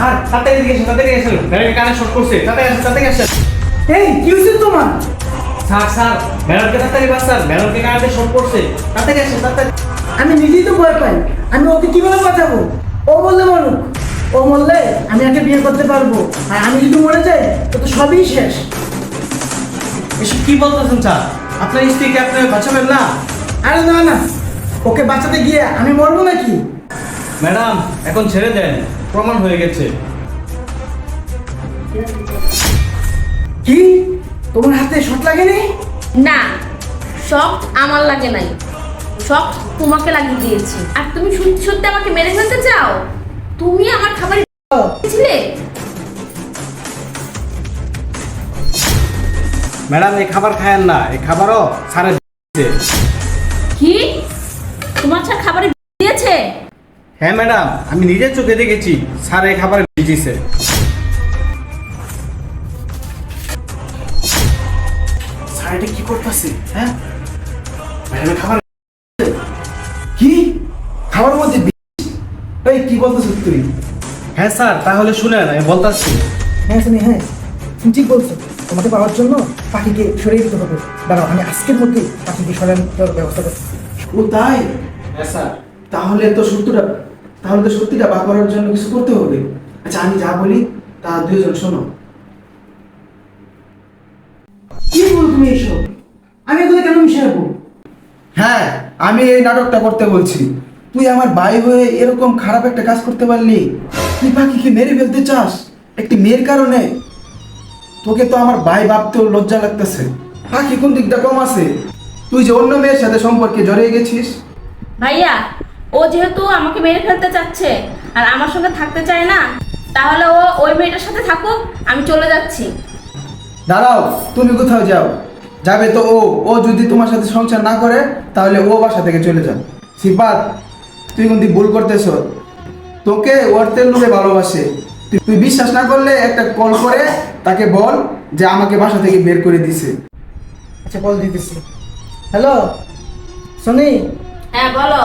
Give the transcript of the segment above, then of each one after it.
Sir তাড়াতাড়ি এসে madam কানে শর্ট করছে, তাড়াতাড়ি আসেন। এই কি হয়েছে তোমার? স্যার ম্যাডামকে তাড়াতাড়ি বাঁচান, ম্যাডামকে কানে শর্ট করছে, তাড়াতাড়ি আসেন তাড়াতাড়ি। আমি নিজেই তো ভয় পাই, আমি ওকে কিভাবে বাঁচাবো? ও বললে মরুক, ও মরলে আমি একে বিয়ে করতে পারবো, আর আমি যদি মরে যাই তো তো সবই শেষ। এসব কি বলতেছেন স্যার? আপনার স্ত্রীকে আপনি বাঁচাবেন না? আরে না না, ওকে বাঁচাতে গিয়ে আমি মরবো নাকি? ম্যাডাম এখন ছেড়ে দেন, প্রমাণ হয়ে গেছে। কি তোমার হাতে শট লাগেনি? না, শখ আমার লাগে নাই, শখ তোমাকে লাগিয়ে দিয়েছি। আর তুমি সত্যি সত্যি আমাকে মেরে ফেলতে চাও? তুমি আমার খাবার ছিলে। ম্যাডাম এই খাবার খায়েন না, এই খাবারও স্যারের দিয়েছে। কি তোমার স্যার খাবারে দিয়েছে? হ্যাঁ ম্যাডাম, আমি নিজের চোখে দেখেছি স্যার এই খাবার দিয়েছে। স্যার এটা কি করতেছে? হ্যাঁ ম্যাডাম খাবার কি খাবার মধ্যে বিষ? এই কি বলতেছিস তুই? হ্যাঁ স্যার, তাহলে শুনেন আমি বলতাছি। হ্যাঁ শুনি, হ্যাঁ তুমি ঠিক বলছো। তোমাকে পাওয়ার জন্য পাখিকে সরিয়ে দিতে হবে। দাঁড়াও, আমি আজকের মধ্যে পাখিকে সরানোর ব্যবস্থা করছি। ও তাই? হ্যাঁ স্যার। তাহলে তো সত্যিটা বার করার জন্য কিছু করতে হবে। আচ্ছা আমি যা বলি তা দুইজন শোনো। কি বল তুমি এইসব? আমি এগুলো কেন মিশাবো? হ্যাঁ, আমি এই নাটকটা করতে বলছি। তুই আমার ভাই হয়ে এরকম খারাপ একটা কাজ করতে পারলি? তুই পাখিকে মেরে ফেলতে চাস একটি মেয়ের কারণে? তোকে তো আমার ভাই ভাবতেও লজ্জা লাগতেছে। পাখি কোন দিকটা কম আছে? তুই যে অন্য মেয়ের সাথে সম্পর্কে জড়িয়ে গেছিস। ভাইয়া, ও যেহেতু আমাকে মেরে ফেলতে চাচ্ছে আর আমার সঙ্গে থাকতে চায় না, তাহলে ও ওই মেয়েটার সাথে থাকুক, আমি চলে যাচ্ছি। দাঁড়াও, তুমি কোথাও যাও? যাবে তো ও যদি তোমার সাথে সংসার না করে তাহলে ও বাসা থেকে চলে যাও। সিফাত, তুই কিন্তু ভুল করতেছ। তোকে ওর তেল লোকে ভালোবাসে। তুই বিশ্বাস না করলে একটা কল করে তাকে বল যে আমাকে বাসা থেকে বের করে দিছে। আচ্ছা কল দিতেছি। হ্যালো সনি, হ্যাঁ বলো।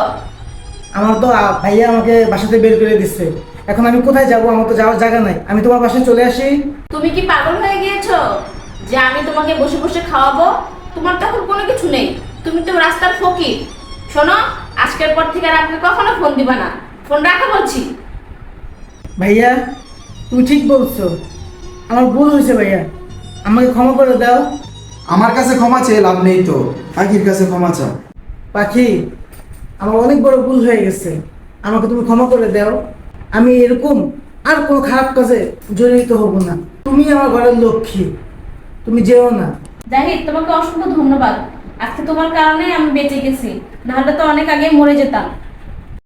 আমার তো ভাইয়া আমাকে বাসাতে বের করে দিচ্ছে। এখন আমি কোথায় যাব? আমার তো যাওয়ার জায়গা নাই। আমি তোমার বাসায় চলে আসি। তুমি কি পাগল হয়ে গিয়েছো যে আমি তোমাকে বসে বসে খাওয়াবো? তোমার তো এখন কোনো কিছু নেই, তুমি তো রাস্তার ফকির। শোনো, আজকের পর থেকে আর আমাকে কখনো ফোন দিবা না। ফোন রাখা বলছি। ভাইয়া তুমি ঠিক বলছো, আমার ভুল হয়েছে ভাইয়া, আমাকে ক্ষমা করে দাও। আমার কাছে ক্ষমা চেয়ে লাভ নেই তো, পাখির কাছে ক্ষমা চাও। পাখি, আমার অনেক বড় ভুল হয়ে গেছে, আমাকে তুমি ক্ষমা করে দাও। আমি এরকম আর কোনো খারাপ কাজে জড়িত হব না। তুমি আমার ঘরের লক্ষ্মী, তুমি যেও না। জাহিদ, তোমাকে অসংখ্য ধন্যবাদ। আজকে তোমার কারণে আমি বেঁচে গেছি, নাহলে তো অনেক আগে মরে যেতাম।